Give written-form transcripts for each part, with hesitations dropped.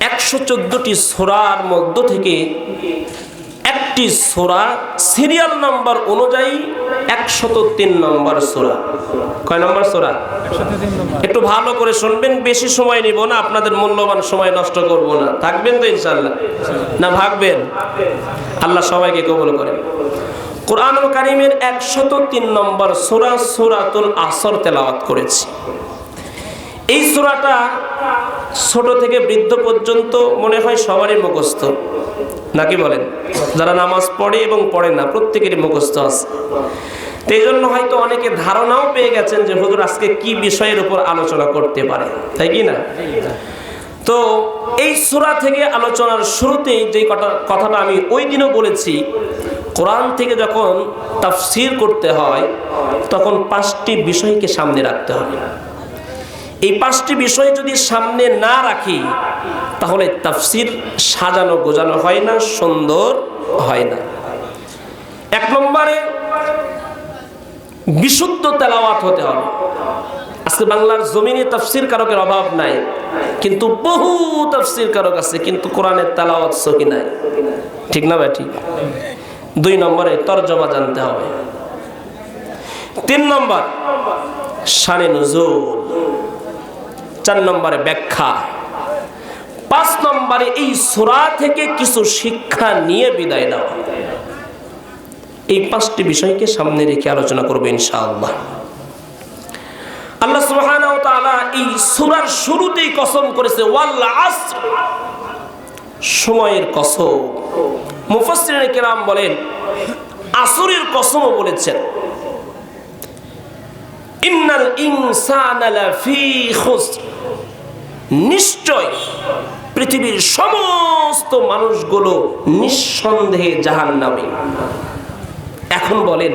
114টি সূরার মধ্য থেকে একটি সূরা সিরিয়াল নাম্বার অনুযায়ী 103 নম্বর সূরা। কয় নম্বর সূরা? 103 নম্বর। একটু ভালো করে শুনবেন, বেশি সময় নিব না, আপনাদের মূল্যবান সময় নষ্ট করব না। থাকবেন তো ইনশাআল্লাহ? না ভাগবেন? আল্লাহ সবাইকে কবুল করেন। কোরআনুল কারীমের 103 নম্বর সূরা সূরাতুল আসর তেলাওয়াত করেছি। এই সূরাটা ছোট থেকে বৃদ্ধ পর্যন্ত মনে হয় সবারই মুখস্থ, নাকি বলেন? যারা নামাজ পড়ে এবং পড়ে না প্রত্যেকেরই মুখস্থ আছে। তো এই জন্য হয়তো অনেকে ধারণাও পেয়ে গেছেন যে হুজুর আজকে কি বিষয়ের উপর আলোচনা করতে পারে, তাই কি না? তো এই সূরা থেকে আলোচনার শুরুতেই যে কথাটা আমি ওই দিনও বলেছি, কোরআন থেকে যখন তাফসীর করতে হয় তখন 5টি বিষয়কে সামনে রাখতে হবে। এই 5টি বিষয় যদি সামনে না রাখি তাহলে তাফসীর সাজানো গোজানো হয় না, সুন্দর হয় না। 1 নম্বরে বিশুদ্ধ তেলাওয়াত হতে হবে। আজকে বাংলার জমিনে তাফসীর কারকের অভাব নাই, কিন্তু বহু তাফসীর কারক আছে, কিন্তু কোরআনের তেলাওয়াত সহি নাই। ঠিক না ভাই? ঠিক। 2 নম্বরে তরজমা জানতে হবে। 3 নম্বর শানে নুজুল। 4 নম্বরে ব্যাখ্যা। 5 নম্বরে এই সূরা থেকে কিছু শিক্ষা নিয়ে বিদায় দাও। এই 5টি বিষয়কে সামনে রেখে আলোচনা করব ইনশাআল্লাহ। আল্লাহ সুবহানাহু ওয়া তাআলা এই সূরার শুরুতেই কসম করেছে ওয়াল আসর, সময়ের কসম। মুফাসসিরিনে কেরাম বলেন আসরের কসমও বলেছেন। ইন্নাল ইনসানা লাফি খুসর, নিশ্চয় পৃথিবীর সমস্ত মানুষগুলো নিঃসন্দেহে জাহান্নামী। এখন বলেন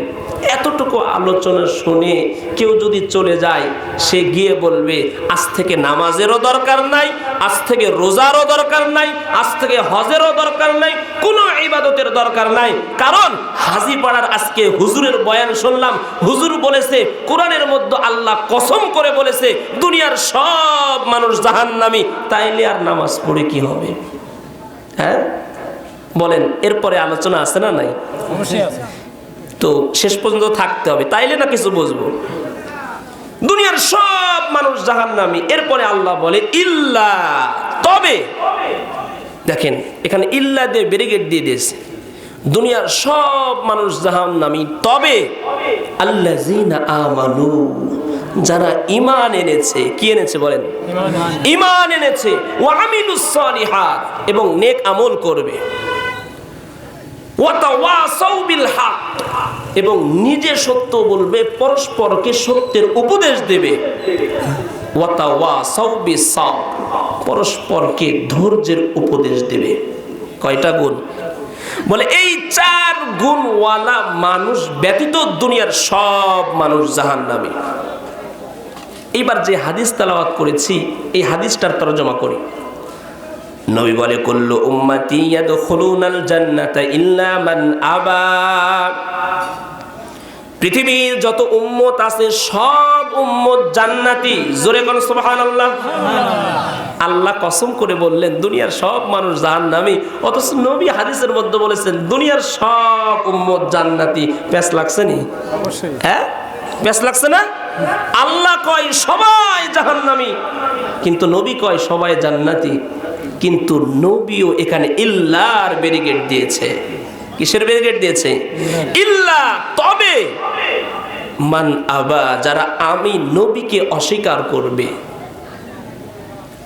এতটুকু আলোচনা শুনে কেউ যদি চলে যায়, সে গিয়ে বলবে আজ থেকে নামাজেরও দরকার নাই, আজ থেকে রোজারও দরকার নাই, আজ থেকে হজেরও দরকার নাই, কোনো ইবাদতের দরকার নাই। কারণ হাজীপাড়ার আজকে হুজুরের বয়ান শুনলাম, হুজুর বলেছে কোরআনের মধ্যে আল্লাহ কসম করে বলেছে দুনিয়ার সব মানুষ জাহান্নামী, তাইলে আর নামাজ পড়ে কি হবে? হ্যাঁ বলেন, এরপরে আলোচনা আছে না নাই? অবশ্যই আছে। তো শেষ পর্যন্ত থাকতে হবে, তাইলে না কিছু বুঝবো। দুনিয়ার সব মানুষ জাহান্নামী, এরপরে আল্লাহ বলে ইল্লা, তবে। দেখেন এখানে ইল্লা দিয়ে ব্যারিকেড দিয়ে দিয়েছে। দুনিয়ার সব মানুষ জাহান্নামী, তবে আল্লাযীনা আমানু, যারা ঈমান এনেছে। কি এনেছে বলেন? ঈমান এনেছে। ওয়া আমিলুস সালিহাত, এবং নেক আমল করবে। ওয়াতাওয়াসাউ বিল হক, এবং নিজে সত্য বলবে, পরস্পরকে সত্যের উপদেশ দেবে। ওয়াতাওয়াসাউ বিস-সাবর, পরস্পরকে ধৈর্যের উপদেশ দেবে। কয়টা গুণ? বলে এই 4 গুণওয়ালা মানুষ ব্যতীত দুনিয়ার সব মানুষ জাহান্নামী। এইবার যে হাদিস তেলাওয়াত করেছি এই হাদিসটার তরজমা করি। নবী বলে কুল্লু উম্মতি ইয়াদখুলুনাল জান্নাতা ইল্লা মান আবা, পৃথিবীর যত উম্মত আছে সব উম্মত জান্নাতি। জোরে কোন সুবহানাল্লাহ। আল্লাহ কসম করে বললেন দুনিয়ার সব মানুষ জাহান্নামী, অথচ নবী হাদিসের মধ্যে বলেছেন দুনিয়ার সব উম্মত জান্নাতি। প্যাস লাগছে নি? অবশ্যই। হ্যাঁ প্যাস লাগছে না? আল্লাহ কয় সবাই জাহান্নামী, কিন্তু নবী কয় সবাই জান্নাতি। কিন্তু নবীও এখানে ইল্লার ব্যারিকেড দিয়েছে। কিসের ব্যারিকেড দিয়েছে? ইল্লা, তবে মান আবা, যারা আমি নবীকে অস্বীকার করবে,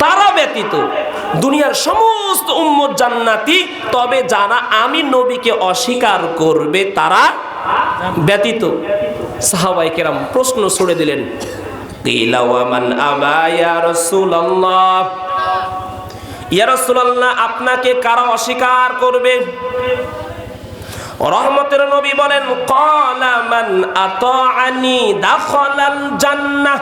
তারা ব্যতীত দুনিয়ার সমস্ত উম্মত জান্নাতি, তবে যারা আমি নবীকে অস্বীকার করবে তারা ব্যতীত। সাহাবায়ে কেরাম প্রশ্ন ছুড়ে দিলেন, কিলা ওয়া মান আবা ইয়া রাসূলুল্লাহ, ইয়া রাসূলুল্লাহ আপনাকে কারা অস্বীকার করবে? রহমতের নবী বলেন ক্বালা মান আতাআনি দাখালাল জান্নাহ,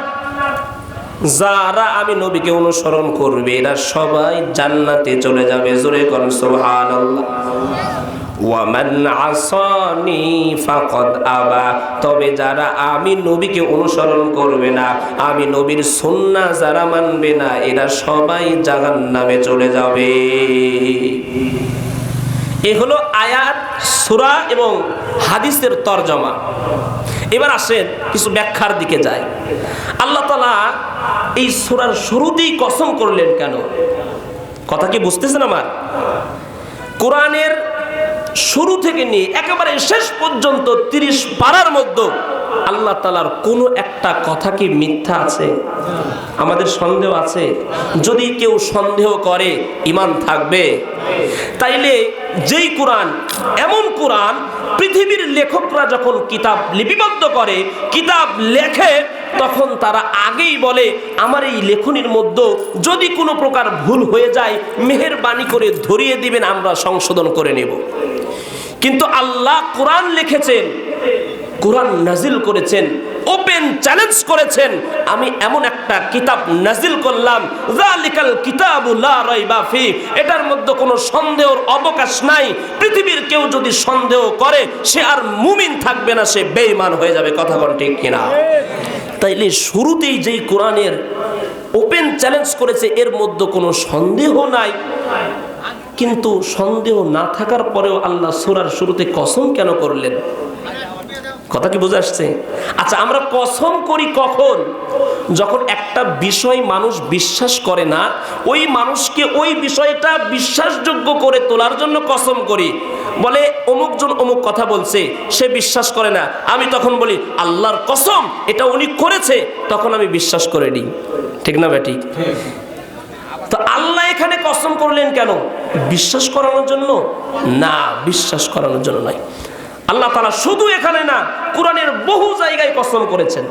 যারা আমি নবীকে অনুসরণ করবে এরা সবাই জান্নাতে চলে যাবে। জোরে কোন সুবহানাল্লাহ। ওয়ামান আসানি ফাকাদ আবা, তবে যারা আমি নবীকে অনুসরণ করবে না, আমি নবীর সুন্নাহ যারা মানবে না, এরা সবাই জাহান্নামে চলে যাবে। এ হলো আয়াত, সূরা এবং হাদিসের তরজমা। এবার আসেন কিছু ব্যাখ্যার দিকে যায়। আল্লাহ তাআলা এই সূরার শুরুতেই কসম করলেন কেন? কথা কি বুঝতেছেন আমার? কোরআনের শুরু থেকে নিয়ে একেবারে শেষ পর্যন্ত 30 পারার মধ্যে আল্লাহ তাআলার কোনো একটা কথা কি মিথ্যা আছে? আমাদের সন্দেহ আছে? যদি কেউ সন্দেহ করে ঈমান থাকবে? তাইলে যেই কোরআন, এমন কোরআন পৃথিবীর লেখকরা যখন কিতাব লিপিবদ্ধ করে, কিতাব লেখে, তখন তারা আগেই বলে আমার এই লেখনির মধ্যে যদি কোনো প্রকার ভুল হয়ে যায় মেহেরবানি করে ধরিয়ে দিবেন, আমরা সংশোধন করে নেব। কিন্তু আল্লাহ কোরআন লিখেছেন, কোরআন নাজিল করেছেন, ওপেন চ্যালেঞ্জ করেছেন, আমি এমন একটা কিতাব নাজিল করলাম, যালিকাল কিতাবু লা রাইবা ফি, এটার মধ্যে কোনো সন্দেহের অবকাশ নাই। পৃথিবীর কেউ যদি সন্দেহ করে সে আর মুমিন থাকবে না, সে বেঈমান হয়ে যাবে। কথা কোন ঠিক কিনা? তাইলে শুরুতেই যেই কোরআনের ওপেন চ্যালেঞ্জ করেছে এর মধ্যে কোনো সন্দেহ নাই, কিন্তু সন্দেহ না থাকার পরেও আল্লাহ সূরার শুরুতে কসম কেন করলেন? কথা কি বুঝে আসছে? আচ্ছা, আমরা কসম করি কখন? যখন একটা বিষয় মানুষ বিশ্বাস করে না, ওই মানুষকে ওই বিষয়টা বিশ্বাসযোগ্য করে তোলার জন্য কসম করি। বলে অমুকজন অমুক কথা বলছে, সে বিশ্বাস করে না, আমি তখন বলি আল্লাহর কসম এটা উনি করেছে, তখন আমি বিশ্বাস করে নিই। ঠিক না বেঠিক? তো আল্লাহ এখানে কসম করলেন কেন? বিশ্বাস করানোর জন্য না, বিশ্বাস করানোর জন্য নয়। আল্লাহ তাআলা শুধু এখানে না, কোরআনের বহু জায়গায় কসম করেছেন।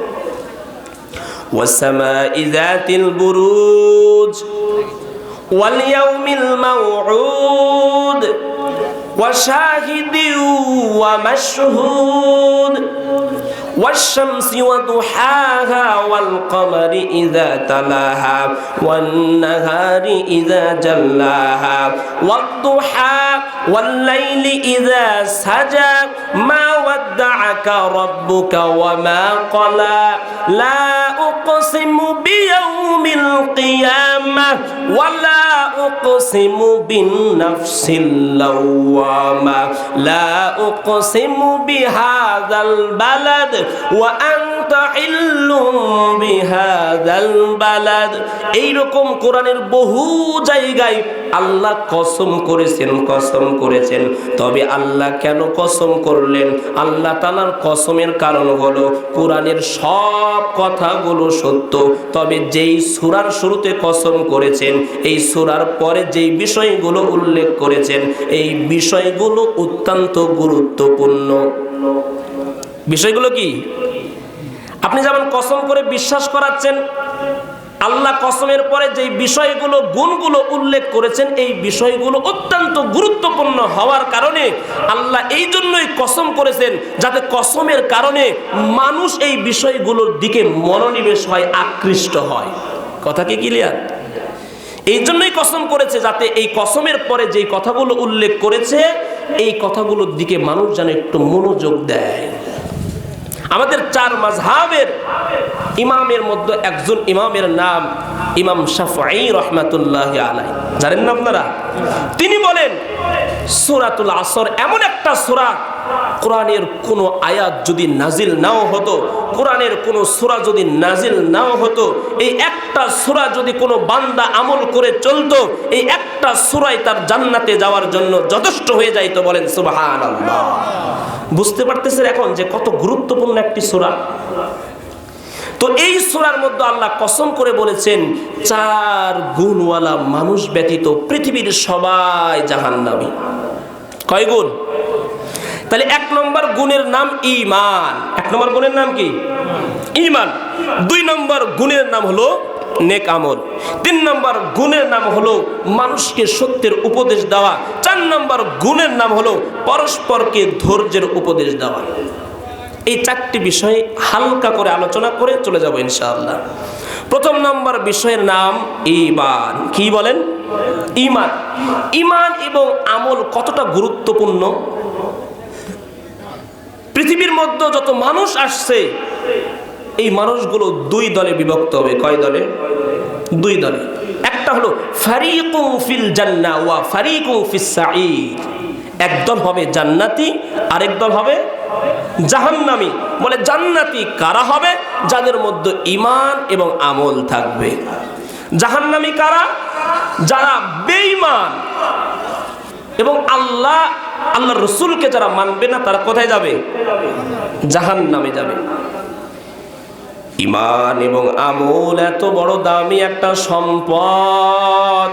ওয়াসসামাই যাতিল বুরুজ ওয়াল ইয়াউমিল মাউউদ ওয়া শাহিদিন ওয়া মাশহুদ والشمس وضحاها والقمر إذا تلاها والنهار إذا جلاها والضحى والليل إذا سجى ما ودعك ربك وما قلى لا أقسم بيوم القيامة ولا أقسم بالنفس اللوامة لا أقسم بهذا البلد وأنت حل بهذا البلد। এইরকম কোরআনের বহু জায়গায় আল্লাহ কসম করেছেন। তবে আল্লাহ কেন কসম করলেন? আল্লাহ তাআলার কসমের কারণ হলো কোরআনের সব কথাগুলো সত্য, তবে যেই সূরার শুরুতে কসম করেছেন, এই সূরার পরে যেই বিষয়গুলো উল্লেখ করেছেন, এই বিষয়গুলো অত্যন্ত গুরুত্বপূর্ণ। বিষয়গুলো কি? আপনি যেমন কসম করে বিশ্বাস করাচ্ছেন, আল্লাহ কসমের পরে যেই বিষয়গুলো, গুণগুলো উল্লেখ করেছেন, এই বিষয়গুলো অত্যন্ত গুরুত্বপূর্ণ হওয়ার কারণে আল্লাহ এই জন্যই কসম করেছেন, যাতে কসমের কারণে মানুষ এই বিষয়গুলোর দিকে মনোনিবেশ হয়, আকৃষ্ট হয়। কথা কি ক্লিয়ার? এই জন্যই কসম করেছে, যাতে এই কসমের পরে যেই কথাগুলো উল্লেখ করেছে, এই কথাগুলোর দিকে মানুষ যেন একটু মনোযোগ দেয়। আমাদের 4 মাযহাবের ইমামের মধ্যে একজন ইমামের নাম ইমাম শাফঈ রাহমাতুল্লাহি আলাইহি, জানেন না আপনারা? তিনি বলেন সূরাতুল আসর এমন একটা সূরা, কোরআনের কোনো আয়াত যদি নাজিল নাও হতো, কোরআনের কোনো সূরা যদি নাজিল নাও হতো, এই একটা সূরা যদি কোনো বান্দা আমল করে চলতো, এই একটা সূরাই তার জান্নাতে যাওয়ার জন্য যথেষ্ট হয়ে যাইতো। বলেন সুবহানাল্লাহ। বুঝতে পারতেছেন এখন যে কত গুরুত্বপূর্ণ একটি সূরা? তো এই সূরার মধ্যে আল্লাহ কসম করে বলেছেন 4 গুণওয়ালা মানুষ ব্যতীত পৃথিবীর সবাই জাহান্নামী। কয় গুণ? তাহলে 1 নম্বর গুণের নাম ঈমান। 1 নম্বর গুণের নাম কি? ঈমান। 2 নম্বর গুণের নাম হলো নেক আমল। 3 নম্বর গুণের নাম হলো মানুষকে সত্যের উপদেশ দেওয়া। 4 নম্বর গুণের নাম হলো পরস্পরকে ধৈর্যের উপদেশ দেওয়া। এই 4টি বিষয় হালকা করে আলোচনা করে চলে যাব ইনশাআল্লাহ। প্রথম নম্বর বিষয়ের নাম ঈমান। কি বলেন? ঈমান। ঈমান এবং আমল কতটা গুরুত্বপূর্ণ পৃথিবীর মধ্যে যত মানুষ আসছে এই মানুষগুলো দুই দলে বিভক্ত হবে। কয় দলে? দুই দলে। একটা হলো ফারিকুম ফিল জান্নাহ ওয়া ফারিকুম ফিস সাঈর, একদল হবে জান্নাতি, আরেক দল হবে জাহান্নামী। বলে জান্নাতি কারা হবে? যাদের মধ্যে ঈমান এবং আমল থাকবে। জাহান্নামী কারা? যারা বেঈমান এবং আল্লাহর রাসূলকে যারা মানবে না, তারা কোথায় যাবে? জাহান্নামে যাবে। ঈমান এবং আমল এত বড় দামি একটা সম্পদ।